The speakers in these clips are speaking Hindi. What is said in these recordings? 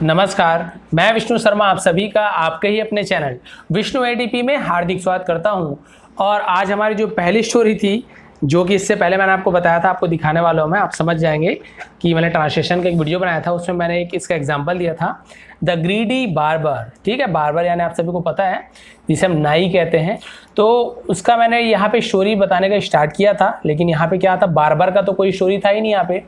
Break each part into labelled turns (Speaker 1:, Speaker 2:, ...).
Speaker 1: नमस्कार, मैं विष्णु शर्मा आप सभी का आपके ही अपने चैनल विष्णु एडीपी में हार्दिक स्वागत करता हूं। और आज हमारी जो पहली स्टोरी थी, जो कि इससे पहले मैंने आपको बताया था, आपको दिखाने वाला हूं मैं, आप समझ जाएंगे कि मैंने ट्रांसलेशन का एक वीडियो बनाया था, उसमें मैंने एक इसका एग्जांपल दिया था, द ग्रीडी बार्बर। ठीक है, बार्बर यानी आप सभी को पता है जिसे हम नाई कहते हैं। तो उसका मैंने यहाँ पे स्टोरी बताने का स्टार्ट किया था, लेकिन यहाँ पे क्या था, बार्बर का तो कोई स्टोरी था ही नहीं।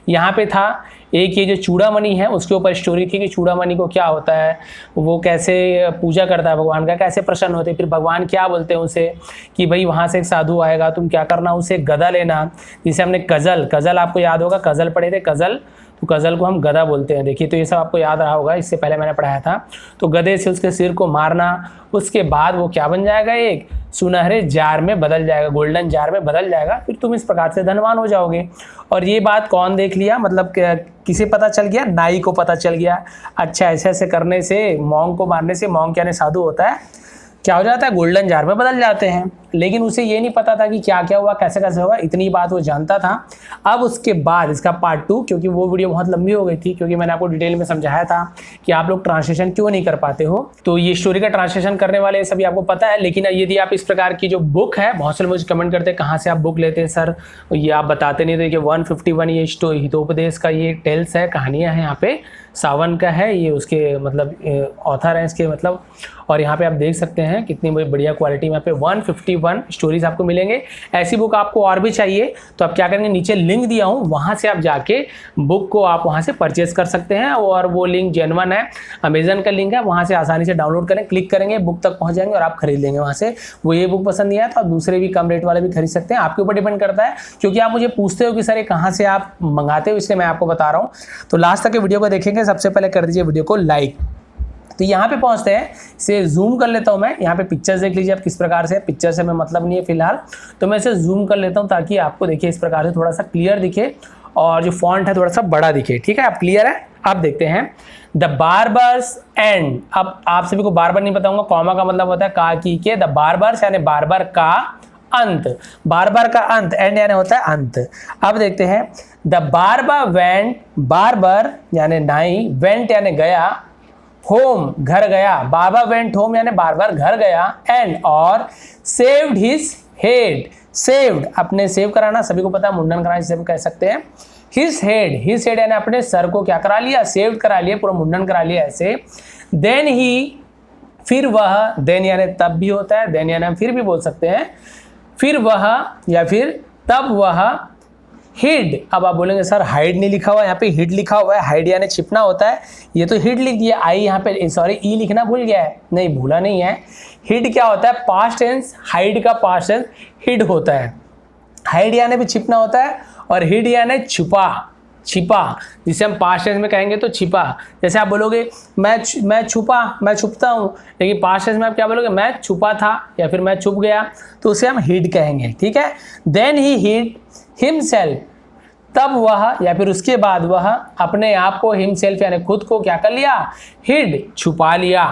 Speaker 1: यहाँ पे था एक ये जो चूड़ामणि है उसके ऊपर स्टोरी थी कि चूड़ामणि को क्या होता है, वो कैसे पूजा करता है भगवान का, कैसे प्रसन्न होते हैं, फिर भगवान क्या बोलते हैं उसे कि भाई वहाँ से एक साधु आएगा, तुम क्या करना, उसे गदा लेना, जिसे हमने कजल आपको याद होगा, कजल पढ़े थे, कजल, तो कजल को हम गदा बोलते हैं। देखिए, तो ये सब आपको याद रहा होगा, इससे पहले मैंने पढ़ाया था। तो गदे से उसके सिर को मारना, उसके बाद वो क्या बन जाएगा, एक सुनहरे जार में बदल जाएगा, गोल्डन जार में बदल जाएगा, फिर तुम इस प्रकार से धनवान हो जाओगे। और ये बात कौन देख लिया, मतलब किसे पता चल गया, नाई को पता चल गया। अच्छा, ऐसे ऐसे करने से, मॉन्क को मारने से, मॉन्क यानी साधु होता है, क्या हो जाता है, गोल्डन जार में बदल जाते हैं। लेकिन उसे ये नहीं पता था कि क्या क्या हुआ, कैसे कैसे हुआ, इतनी बात वो जानता था। अब उसके बाद इसका पार्ट 2, क्योंकि वो वीडियो बहुत लंबी हो गई थी, क्योंकि मैंने आपको डिटेल में समझाया था कि आप लोग ट्रांसलेशन क्यों नहीं कर पाते हो। तो ये स्टोरी का ट्रांसलेशन करने वाले सभी आपको पता है, लेकिन यदि आप इस प्रकार की जो बुक है, बहुत से लोग मुझे कमेंट करते हैं कहाँ से आप बुक लेते हैं सर, ये आप बताते नहीं थे कि 151 ये हितोपदेश का ये टेल्स है, कहानियाँ हैं, यहाँ पे सावन का है, ये उसके मतलब ऑथर है इसके मतलब। और यहाँ पे आप देख सकते हैं कितनी बढ़िया क्वालिटी में यहाँ पे 151 स्टोरीज आपको मिलेंगे। ऐसी बुक आपको और भी चाहिए तो आप क्या करेंगे, नीचे लिंक दिया हूँ, वहाँ से आप जाके बुक को आप वहाँ से परचेज कर सकते हैं। और वो लिंक जेन्युइन है, अमेजन का लिंक है, वहाँ से आसानी से डाउनलोड करें, क्लिक करेंगे, बुक तक पहुँच जाएंगे और आप खरीद लेंगे वहाँ से। वो ये बुक पसंद नहीं आया तो आप दूसरे भी कम रेट वाले भी खरीद सकते हैं, आपके ऊपर डिपेंड करता है। क्योंकि आप मुझे पूछते हो कि सर ये कहाँ से आप मंगाते हो, इसलिए मैं आपको बता रहा हूँ। तो लास्ट तक के वीडियो को देखेंगे। सबसे पहले कर दीजिए वीडियो को लाइक। तो यहाँ पे पहुँचते हैं, इसे जूम कर लेता हूँ मैं। यहाँ पे पिक्चर्स देख लीजिए आप किस प्रकार से, पिक्चर से मैं मतलब नहीं है फिलहाल, तो मैं इसे जूम कर लेता हूँ ताकि आपको देखिए इस प्रकार से थोड़ा सा क्लियर दिखे और जो फॉन्ट है थोड़ा सा बड़ा दिखे। ठीक है, आप क्लियर है, आप देखते हैं द बार्बर्स एंड। अब आप सभी को बार बार नहीं बताऊंगा, कॉमा का मतलब होता है का की के, द बार्बर्स यानी बार्बर का अंत, बार्बर का अंत, एंड यानी होता है अंत। अब देखते हैं द बार्बर वेंट, बार्बर यानी नाई, वेंट यानी गया, होम घर गया, बार्बर वेंट होम यानी बार्बर घर गया, एंड और सेव्ड हिज हेड, सेव्ड अपने सेव कराना, सभी को पता है मुंडन कराना जिसे हम कह सकते हैं। हिज हेड यानी अपने सर को क्या करा लिया, सेव्ड करा लिया, पूरा मुंडन करा लिया ऐसे। देन ही, फिर वह, देन यानी तब भी होता है, देन यानी हम फिर भी बोल सकते हैं, फिर वह या फिर तब वह, हिड। अब आप बोलेंगे सर हाइड नहीं लिखा हुआ, यहाँ पे हिड लिखा हुआ है, हाइड यानी छिपना होता है, ये तो हिड लिख दिया, आई यहाँ पे सॉरी ई लिखना भूल गया है, नहीं भूला नहीं है। हिड क्या होता है, पास्ट टेंस, हाइड का पास्ट टेंस हिड होता है, हाइड यानी भी छिपना होता है, और हिड यानी छुपा, छिपा, जिसे हम पास्ट टेंस में कहेंगे तो छिपा। जैसे आप बोलोगे मैं छुपा, मैं छुपता हूँ, लेकिन पास्ट टेंस में आप क्या बोलोगे, मैं छुपा था या फिर मैं छुप गया, तो उसे हम हिड कहेंगे। ठीक है, देन ही हिड हिमसेल्फ, तब वह या फिर उसके बाद वह अपने आप को, हिमसेल्फ यानी खुद को क्या कर लिया, हिड छुपा लिया।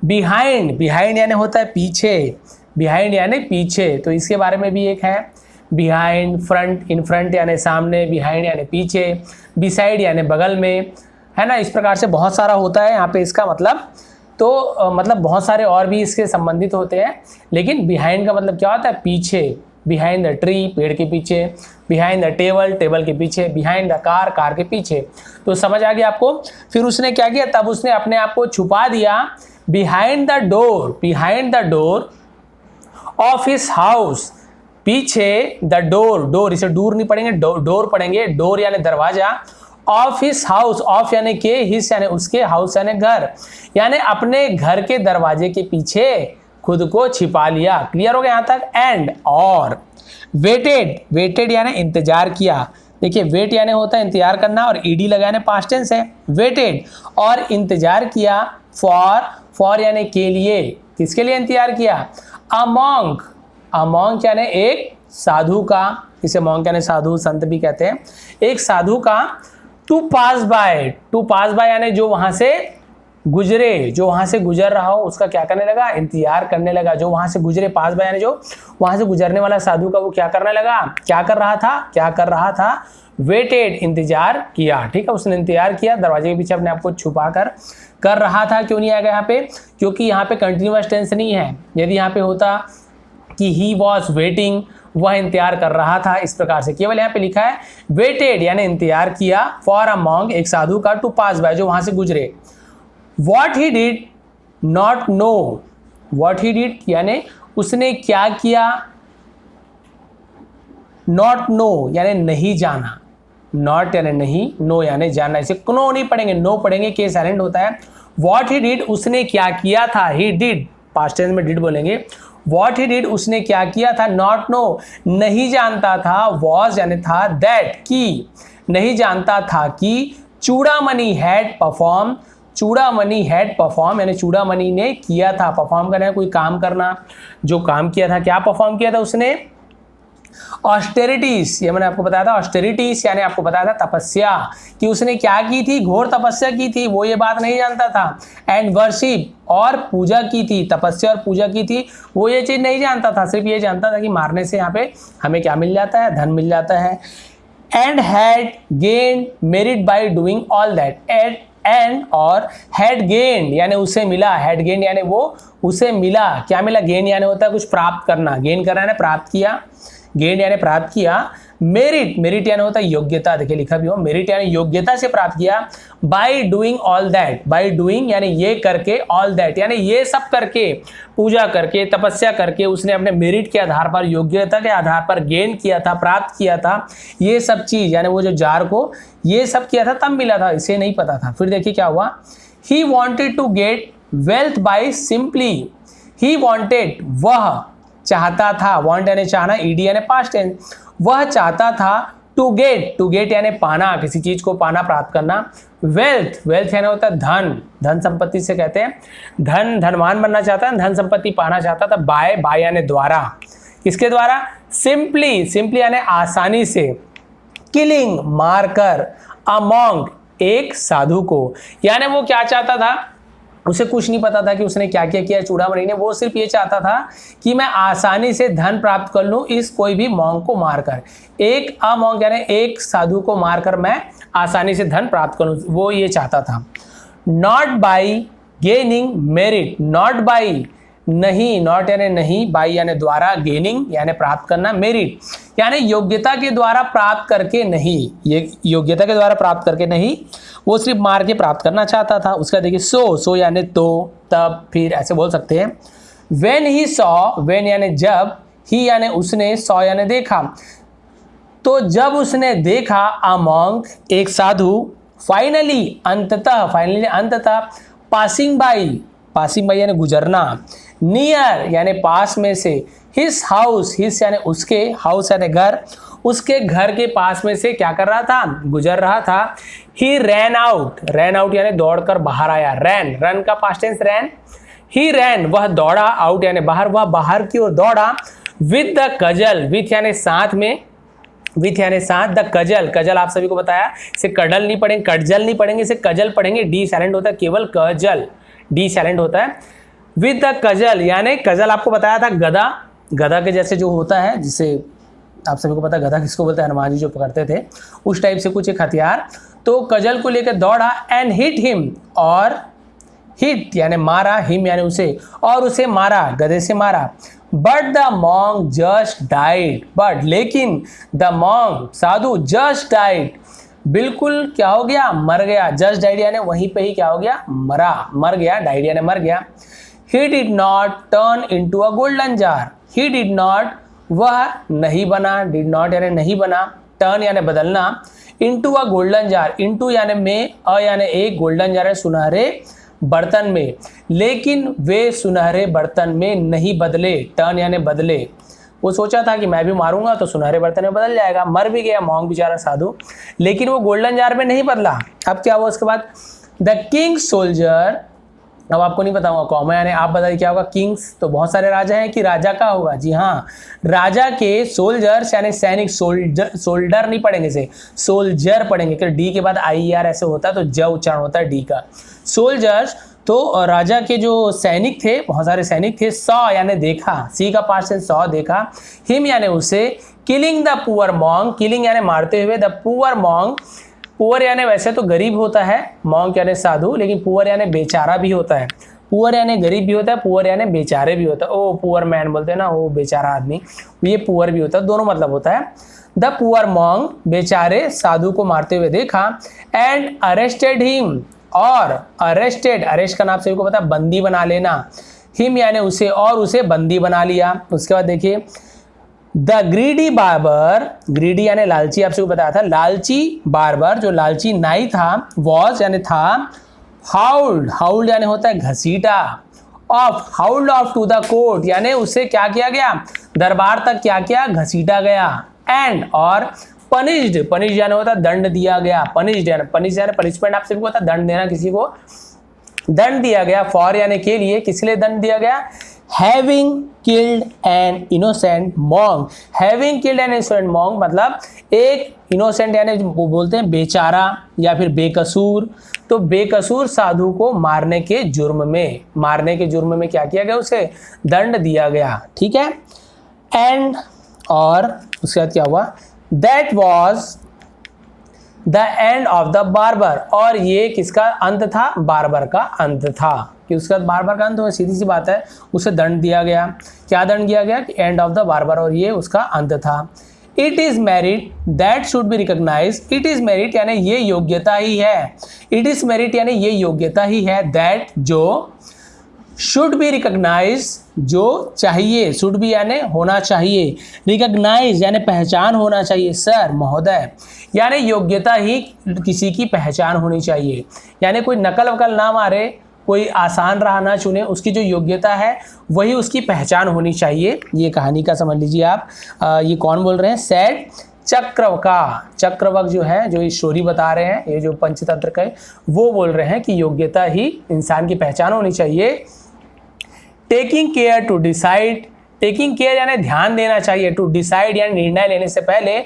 Speaker 1: बिहाइंड, बिहाइंड यानी होता है पीछे, बिहाइंड यानी पीछे, तो इसके बारे में भी एक है, बिहाइंड, फ्रंट, इन फ्रंट यानी सामने, बिहाइंड यानी पीछे, बिसाइड यानी बगल में, है ना। इस प्रकार से बहुत सारा होता है यहाँ पे इसका मतलब। तो मतलब बहुत सारे और भी इसके संबंधित होते हैं, लेकिन बिहाइंड का मतलब क्या होता है, पीछे, बिहाइंड द ट्री, पेड़ के पीछे, बिहाइंड द टेबल, टेबल के पीछे, बिहाइंड द कार, कार के पीछे। तो समझ आ गया आपको। फिर उसने क्या किया, तब उसने अपने आप को छुपा दिया, behind the door, behind the door of his house, पीछे द डोर, डोर इसे डोर नहीं पढ़ेंगे, डोर पढ़ेंगे, डोर यानी दरवाजा, ऑफ हिज हाउस, ऑफ यानी के, हिज यानी उसके, हाउस यानी घर, यानी अपने घर के दरवाजे के पीछे खुद को छिपा लिया। क्लियर हो गया यहाँ तक। एंड और वेटेड, वेटेड यानी इंतजार किया, देखिए वेट यानी होता है इंतजार करना, और ईडी लगाने पास्ट टेंस है, वेटेड और इंतजार किया, फॉर यानी के लिए, किसके लिए इंतजार किया, अमॉन्ग, अमॉन्ग यानी एक साधु का, इसे मॉन्क यानी साधु संत भी कहते हैं, एक साधु का, to pass by, to pass by यानी जो वहां से गुजरे, जो वहां से गुजर रहा हो उसका क्या करने लगा, इंतजार करने लगा। जो वहां से गुजरे, पास बाय यानी जो वहां से गुजरने वाला साधु का वो क्या करने लगा, क्या कर रहा था, क्या कर रहा था, वेटेड इंतजार किया, ठीक है, उसने इंतजार किया, दरवाजे के पीछे अपने आप को छुपा कर रहा था। क्यों नहीं आएगा यहाँ पे, क्योंकि यहाँ पे कंटिन्यूअस टेंस नहीं है। यदि यहाँ पे होता कि ही वॉज वेटिंग, वह इंतजार कर रहा था, इस प्रकार से केवल यहाँ पे लिखा है वेटेड यानी इंतजार किया, फॉर अ मॉन्क एक साधु का, टू पास बाय जो वहां से गुजरे। What he did not know, what he did यानी उसने क्या किया, नॉट नो यानी नहीं जाना, नॉट यानी नहीं, नो यानी जानना, इसे नो नहीं पढ़ेंगे, नो पढ़ेंगे, के साइलेंट होता है। वॉट ही डिड उसने क्या किया था, ही डिड पास्ट टेंस में डिड बोलेंगे। वॉट ही डिड उसने क्या किया था, नॉट नो नहीं जानता था, वॉज यानी था, दैट की नहीं जानता था कि Chudamani had perform, Chudamani had perform यानी चूड़ामणि ने किया था, परफॉर्म करना है कोई काम करना, जो काम किया था, क्या परफॉर्म किया था उसने, ऑस्टेरिटीज, ये मैंने आपको बताया था, ऑस्टेरिटीज यानी आपको बताया था तपस्या, कि उसने क्या की थी, घोर तपस्या की थी, वो ये बात नहीं जानता था। एंड वर्शिप और पूजा की थी, तपस्या और पूजा की थी, वो ये चीज नहीं जानता था, सिर्फ ये जानता था कि मारने से यहाँ पे हमें क्या मिल जाता है, धन मिल जाता है। And had gained merit by doing all that, and और हैड गेन्ड यानी उसे मिला, हैड गेन्ड यानी वो उसे मिला, क्या मिला, गेन यानी होता है कुछ प्राप्त करना, गेन करना है प्राप्त किया, गेन यानी प्राप्त किया। मेरिट, मेरिट यानी होता है योग्यता, देखिए लिखा भी हो, मेरिट यानी योग्यता से प्राप्त किया। By doing all that, by doing यानी ये करके, ऑल दैट यानी ये सब करके, पूजा करके, तपस्या करके उसने अपने मेरिट के आधार पर, योग्यता के आधार पर गेन किया था, प्राप्त किया था ये सब चीज, यानी वो जो जार को ये सब किया था तब मिला था, इसे नहीं पता था। फिर देखिए क्या हुआ, he wanted to get wealth by simply, he wanted वह चाहता था, वांट यानी चाहना, ईडी यानी पास्ट टेंस, वह चाहता था, टू गेट, टू गेट यानी पाना, किसी चीज को पाना, प्राप्त करना। वेल्थ, वेल्थ यानी होता है धन, धन संपत्ति से कहते हैं, धन, धनवान बनना चाहता है, धन संपत्ति पाना चाहता था। बाय, बाय यानी द्वारा, किसके द्वारा, सिंपली, सिंपली यानी आसानी से, किलिंग मारकर, अ मॉन्क एक साधु को, यानी वो क्या चाहता था, उसे कुछ नहीं पता था कि उसने क्या क्या किया चूड़ामणि ने, वो सिर्फ ये चाहता था कि मैं आसानी से धन प्राप्त कर लूं इस कोई भी मॉन्क को मारकर, एक अमॉन्क यानी एक साधु को मारकर मैं आसानी से धन प्राप्त कर लूं, वो ये चाहता था। Not by gaining merit, not by नहीं, नॉट यानी नहीं, बाई यानी द्वारा, गेनिंग यानी प्राप्त करना, मेरिट यानी योग्यता के द्वारा प्राप्त करके नहीं, ये योग्यता के द्वारा प्राप्त करके नहीं, वो सिर्फ मार के प्राप्त करना चाहता था। उसका देखिए सो, सो यानी तो, तब, फिर ऐसे बोल सकते हैं। वेन ही सॉ, वेन यानी जब, ही यानी उसने, सॉ यानी देखा, तो जब उसने देखा, अ मॉन्क एक साधु, फाइनली अंततः, फाइनली अंततः, पासिंग बाई, पासिंग बाई यानी गुजरना, नियर यानी पास में से, हिस हाउस, हिस यानी उसके, हाउस यानी घर, उसके घर के पास में से क्या कर रहा था, गुजर रहा था। ही रैन आउट, रैन आउट यानी दौड़कर बाहर आया, रैन, रन का पास्ट टेंस रैन, ही रैन वह दौड़ा, आउट यानी बाहर, वह बाहर की ओर दौड़ा, विद द कजल, विथ यानी साथ में, विथ यानी साथ, द कजल, कजल आप सभी को बताया, इसे कडल नहीं पढ़ेंगे, कटजल नहीं पढ़ेंगे, इसे कजल पढ़ेंगे, डी साइलेंट होता है, केवल कजल, डी साइलेंट होता है। विद द कजल यानी कजल आपको बताया था गदा, गदा के जैसे जो होता है, जिसे आप सभी को पता है गदा किसको बोलते हैं, हनुमान जी जो पकड़ते थे उस टाइप से कुछ एक हथियार, तो कजल को लेकर दौड़ा। एंड हिट हिम, और हिट यानी मारा, हिम यानी उसे, और उसे मारा, गधे से मारा। But the monk just died, but लेकिन, द मॉन्क साधु, जस्ट डाइड बिल्कुल क्या हो गया, मर गया, जस्ट डाइड यानी वहीं पे ही क्या हो गया, मरा, मर गया, डाइड यानी मर गया। He did not turn into a golden jar, he did not वह नहीं बना, डिड नॉट यानी नहीं बना, टर्न यानी बदलना, into a golden jar, into यानी में, अ यानी एक, गोल्डन जार सुनहरे बर्तन में, लेकिन वे सुनहरे बर्तन में नहीं बदले, टर्न यानी बदले, वो सोचा था कि मैं भी मारूंगा तो सुनहरे बर्तन में बदल जाएगा, मर भी गया मॉन्क बेचारा साधु, लेकिन वो गोल्डन जार में नहीं बदला। अब क्या हुआ उसके बाद, द किंग सोल्जर, अब आपको नहीं बताऊंगा कॉमा यानी आप बताइए क्या होगा, किंग्स तो बहुत सारे राजा हैं कि राजा का होगा, जी हाँ, राजा के सोल्जर्स यानी सैनिक, सोल्जर, सोल्डर नहीं पढ़ेंगे इसे, सोल्जर पढ़ेंगे, क्योंकि डी के बाद IER ऐसे होता है तो ज उच्चारण होता है डी का, सोल्जर्स, तो राजा के जो सैनिक थे, बहुत सारे सैनिक थे, सॉ यानी देखा, सी का पास्ट टेंस सॉ देखा, हिम यानी उसे, killing the poor monk, killing यानी मारते हुए, द पुअर मॉन्क, पुअर यानी वैसे तो गरीब होता है, मॉन्क यानी साधु, लेकिन पुअर यानी बेचारा भी होता है, पुअर यानी गरीब भी होता है, पुअर यानी बेचारे भी होता है, ओ पुअर मैन बोलते हैं ना, वो बेचारा आदमी, ये पुअर भी होता है, दोनों मतलब होता है। द पुअर मॉन्क बेचारे साधु को मारते हुए देखा, एंड अरेस्टेड हिम, और अरेस्टेड, अरेस्ट का नाम सभी को पता है, बंदी बना लेना, हिम यानी उसे, और उसे बंदी बना लिया। उसके बाद देखिए द ग्रीडी बार्बर, ग्रीडी यानी लालची, आपसे बताया था, लालची बार्बर जो लालची नाई था, वॉज यानी था, हाउल्ड, हाउल्ड यानी होता है घसीटा, off, hauled off to the court यानी उसे क्या किया गया, दरबार तक क्या किया, घसीटा गया, एंड और पनिश्ड, पनिश यानी होता है दंड दिया गया, पनिश्ड यानी, पनिश यानी पनिशमेंट, आपसे भी पता, दंड देना, किसी को दंड दिया गया, फॉर यानी के लिए, किस लिए दंड दिया गया, having killed an innocent monk, having killed an innocent monk मतलब एक इनोसेंट यानी वो बोलते हैं बेचारा या फिर बेकसूर, तो बेकसूर साधु को मारने के जुर्म में, मारने के जुर्म में क्या किया गया, उसे दंड दिया गया, ठीक है। एंड और उसके बाद क्या हुआ, that was the end of the barber, और ये किसका अंत था, बार्बर का अंत था, कि उसके बाद बार्बर का अंत हुआ, सीधी सी बात है, उसे दंड दिया गया, क्या दंड दिया गया, कि एंड ऑफ द बार्बर, और ये उसका अंत था। It is merit that should be recognise, it is merit यानी ये योग्यता ही है, इट इज मेरिट यानी ये योग्यता ही है, दैट जो, शुड बी रिकॉग्नाइज जो चाहिए, शुड बी यानी होना चाहिए, रिकॉग्नाइज यानी पहचान होना चाहिए, सर महोदय यानी योग्यता ही किसी की पहचान होनी चाहिए, यानी कोई नकल वकल ना मारे, कोई आसान राह ना चुने, उसकी जो योग्यता है वही उसकी पहचान होनी चाहिए। ये कहानी का समझ लीजिए आप। ये कौन बोल रहे हैं, सेठ चक्रवक जो है, जो ये स्टोरी बता रहे हैं, ये जो पंचतंत्र का है, वो बोल रहे हैं कि योग्यता ही इंसान की पहचान होनी चाहिए। Taking care to decide, taking care यानी ध्यान देना चाहिए, टू डिसाइड यानी निर्णय लेने से पहले,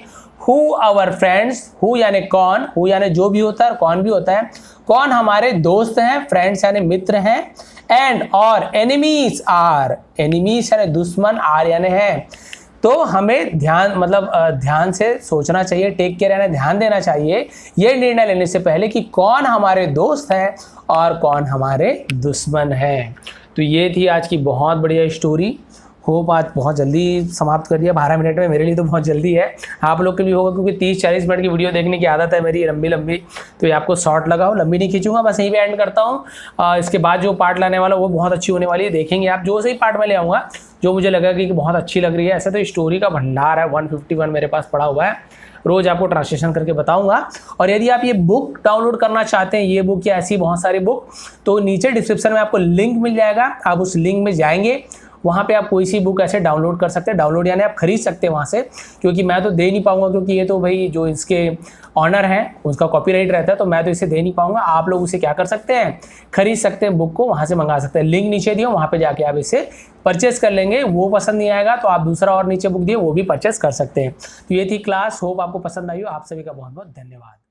Speaker 1: हु आवर फ्रेंड्स, हु यानी कौन, हु यानी जो भी होता है और कौन भी होता है, कौन हमारे दोस्त हैं, फ्रेंड्स यानी मित्र हैं, एंड और एनिमीज आर, एनिमीज यानी दुश्मन, आर यानी है, तो हमें ध्यान मतलब ध्यान से सोचना चाहिए, टेक केयर यानी ध्यान देना चाहिए ये निर्णय लेने से पहले कि कौन हमारे दोस्त हैं और कौन हमारे दुश्मन हैं। तो ये थी आज की बहुत बढ़िया स्टोरी। होप आज बहुत जल्दी समाप्त कर दिया, 12 मिनट में, मेरे लिए तो बहुत जल्दी है, आप लोग के भी होगा, क्योंकि 30-40 मिनट की वीडियो देखने की आदत है मेरी लंबी लंबी, तो ये आपको शॉर्ट लगा हो, लंबी नहीं खींचूंगा, बस यहीं पे एंड करता हूँ। इसके बाद जो पार्ट लाने वाला वो बहुत अच्छी होने वाली है, देखेंगे आप, जो सही पार्ट में ले आऊँगा जो मुझे लगा कि बहुत अच्छी लग रही है। ऐसे तो स्टोरी का भंडार है, 151 मेरे पास पड़ा हुआ है, रोज आपको ट्रांसलेशन करके बताऊंगा। और यदि आप ये बुक डाउनलोड करना चाहते हैं, ये बुक या ऐसी बहुत सारी बुक, तो नीचे डिस्क्रिप्शन में आपको लिंक मिल जाएगा, आप उस लिंक में जाएंगे, वहाँ पे आप कोई सी बुक ऐसे डाउनलोड कर सकते हैं, डाउनलोड यानी आप खरीद सकते हैं वहाँ से, क्योंकि मैं तो दे नहीं पाऊंगा, क्योंकि ये तो भाई जो इसके ऑनर हैं उसका कॉपीराइट रहता है, तो मैं तो इसे दे नहीं पाऊंगा। आप लोग उसे क्या कर सकते हैं, खरीद सकते हैं, बुक को वहाँ से मंगा सकते हैं, लिंक नीचे दिया, वहाँ पे जाके आप इसे परचेस कर लेंगे। वो पसंद नहीं आएगा तो आप दूसरा और नीचे बुक दिए वो भी परचेस कर सकते हैं। तो ये थी क्लास, होप आपको पसंद आई हो। आप सभी का बहुत बहुत धन्यवाद।